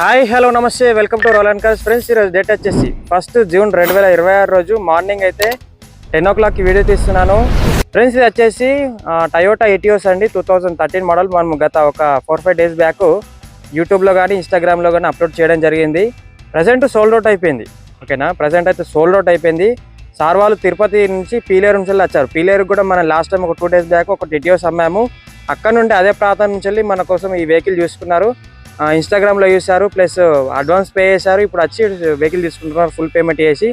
Hi hello నమస్తే welcome to roll and cars friends. ఈరోజు date వచ్చేసి 1 జూన్ 2026 రోజు మార్నింగ్ అయితే 10 o'clock వీడియో తీస్తున్నాను ఫ్రెండ్స్. ఇది వచ్చేసి టయోటా ఎటియోస్ అండి, 2013 మోడల్. మనం గత ఒక 4-5 డేస్ బ్యాక్ యూట్యూబ్లో కానీ ఇన్స్టాగ్రామ్లో కానీ అప్లోడ్ చేయడం జరిగింది. ప్రజెంట్ సోల్డ్ అవుట్ అయిపోయింది, ఓకేనా. ప్రజెంట్ అయితే సోల్డ్ అవుట్ అయిపోయింది. సార్ వాళ్ళు తిరుపతి నుంచి పీలేరు నుంచి వచ్చారు. పీలేరు కూడా మనం లాస్ట్ టైం ఒక 2 days బ్యాక్ ఒక ఎటియోస్ అమ్మాము. అక్కడ నుండి అదే ప్రాంతం నుంచి మన కోసం ఈ వెహికల్ చూసుకున్నారు. ఇన్స్టాగ్రామ్లో చూసారు, ప్లస్ అడ్వాన్స్ పే చేశారు. ఇప్పుడు వచ్చి వెహికల్ తీసుకుంటున్నారు ఫుల్ పేమెంట్ చేసి.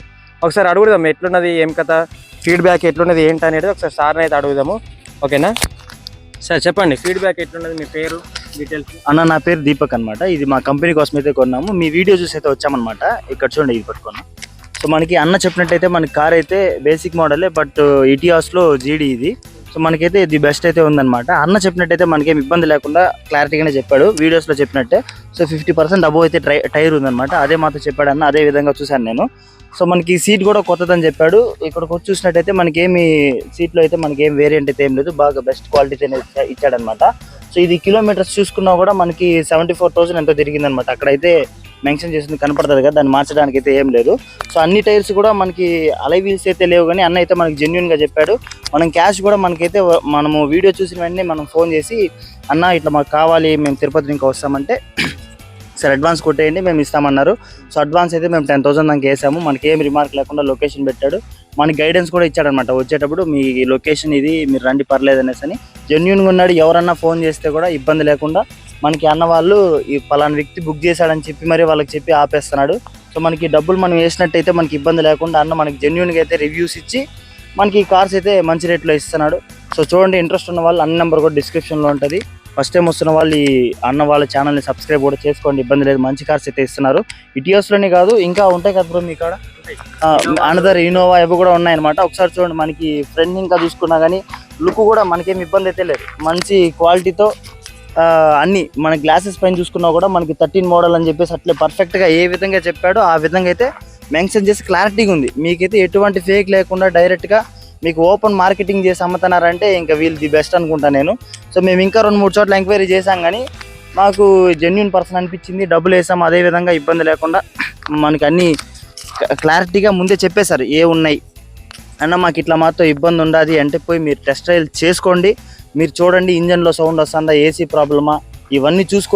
ఒకసారి అడుగుదాం ఎట్లున్నది, ఏం కథ, ఫీడ్బ్యాక్ ఎట్లున్నది ఏంటి అనేది ఒకసారి సార్ని అయితే అడుగుదాము, ఓకేనా. సార్ చెప్పండి, ఫీడ్బ్యాక్ ఎట్లున్నది, మీ పేరు డీటెయిల్స్. అన్న, నా పేరు దీపక్ అనమాట. ఇది మా కంపెనీ కోసం అయితే కొన్నాము. మీ వీడియో చూసి అయితే వచ్చామన్నమాట. ఇక్కడ చూడండి, ఇది పట్టుకున్నాం. సో మనకి అన్న చెప్పినట్టయితే మనకి కార్ అయితే బేసిక్ మోడలే, బట్ ఇటియాస్లో జీడీ ఇది. సో మనకైతే ఇది బెస్ట్ అయితే ఉందన్నమాట. అన్న చెప్పినట్టయితే మనకేం ఇబ్బంది లేకుండా క్లారిటీగానే చెప్పాడు వీడియోస్లో చెప్పినట్టే. సో 50% అబోవ్ అయితే టైర్ ఉందన్నమాట. అదే మాత్రం చెప్పాడు అన్న, అదే విధంగా చూశాను నేను. సో మనకి సీట్ కూడా కొత్తదని చెప్పాడు. ఇక్కడికి వచ్చి చూసినట్టయితే మనకేమి సీట్లో అయితే మనకేం వేరియంట్ అయితే ఏం లేదు, బాగా బెస్ట్ క్వాలిటీ ఇచ్చాడనమాట. సో ఇది కిలోమీటర్స్ చూసుకున్నా కూడా మనకి 74,000 ఎంతో తిరిగిందనమాట. అక్కడైతే మెన్షన్ చేసింది కనపడుతుంది కదా, దాన్ని మార్చడానికి అయితే ఏం లేదు. సో అన్ని టైర్స్ కూడా మనకి అలై వీల్స్ అయితే లేవు, కానీ అన్న అయితే మనకి జెన్యున్గా చెప్పాడు. మనం క్యాష్ కూడా మనకైతే మనము వీడియో చూసిన వెంటనే మనం ఫోన్ చేసి అన్న ఇట్లా మాకు కావాలి, మేము తిరుపతి ఇంకా వస్తామంటే సార్ అడ్వాన్స్ కొట్టేయండి మేము ఇస్తామన్నారు. సో అడ్వాన్స్ అయితే మేము 10,000 దాకా వేసాము. మనకి ఏం రిమార్క్ లేకుండా లొకేషన్ పెట్టాడు. మనకి గైడెన్స్ కూడా ఇచ్చాడనమాట. వచ్చేటప్పుడు మీ లొకేషన్ ఇది, మీరు రండి పర్లేదు అనేసి అని జెన్యున్గా ఉన్నాడు. ఎవరన్నా ఫోన్ చేస్తే కూడా ఇబ్బంది లేకుండా మనకి అన్న వాళ్ళు ఈ పలానా వ్యక్తి బుక్ చేశాడని చెప్పి మరి వాళ్ళకి చెప్పి ఆపేస్తున్నాడు. సో మనకి డబ్బులు మనం వేసినట్టయితే మనకి ఇబ్బంది లేకుండా అన్న మనకి జెన్యున్గా అయితే రివ్యూస్ ఇచ్చి మనకి కార్స్ అయితే మంచి రేట్లో ఇస్తున్నాడు. సో చూడండి, ఇంట్రెస్ట్ ఉన్న వాళ్ళు అన్న నెంబర్ కూడా డిస్క్రిప్షన్లో ఉంటుంది. ఫస్ట్ టైం వస్తున్న వాళ్ళు ఈ అన్న వాళ్ళ ఛానల్ని సబ్స్క్రైబ్ కూడా చేసుకోండి, ఇబ్బంది లేదు. మంచి కార్స్ అయితే ఇస్తున్నారు. ఇటియోస్లోనే కాదు, ఇంకా ఉంటాయి కదా బ్రో మీ కాడ, అనదర్ ఇన్నోవా ఇవి కూడా ఉన్నాయన్నమాట. ఒకసారి చూడండి, మనకి ఫ్రంట్ ఇంకా చూసుకున్నా కానీ లుక్ కూడా మనకేం ఇబ్బంది అయితే లేదు. మంచి క్వాలిటీతో అన్ని మన గ్లాసెస్ పైన చూసుకున్నా కూడా మనకి 13 మోడల్ అని చెప్పేసి అట్లే పర్ఫెక్ట్గా ఏ విధంగా చెప్పాడో ఆ విధంగా అయితే మెన్షన్ చేసి క్లారిటీగా ఉంది. మీకైతే ఎటువంటి ఫేక్ లేకుండా డైరెక్ట్గా మీకు ఓపెన్ మార్కెటింగ్ చేసి అమ్ముతున్నారంటే ఇంకా వీళ్ళు ది బెస్ట్ అనుకుంటా నేను. సో మేము ఇంకా 2-3 చోట్ల ఎంక్వైరీ చేసాం, కానీ మాకు జెన్యున్ పర్సన్ అనిపించింది. డబ్బులు వేసాం, అదేవిధంగా ఇబ్బంది లేకుండా మనకి అన్నీ క్లారిటీగా ముందే చెప్పేశారు ఏ ఉన్నాయి అన్న. మాకు ఇట్లా మాత్రం ఇబ్బంది ఉండదు అంటే పోయి మీరు టెస్ట్ డ్రైవ్ చేసుకోండి, మీరు చూడండి ఇంజన్లో సౌండ్ వస్తుందా, ఏసీ ప్రాబ్లమా, ఇవన్నీ చూసుకో.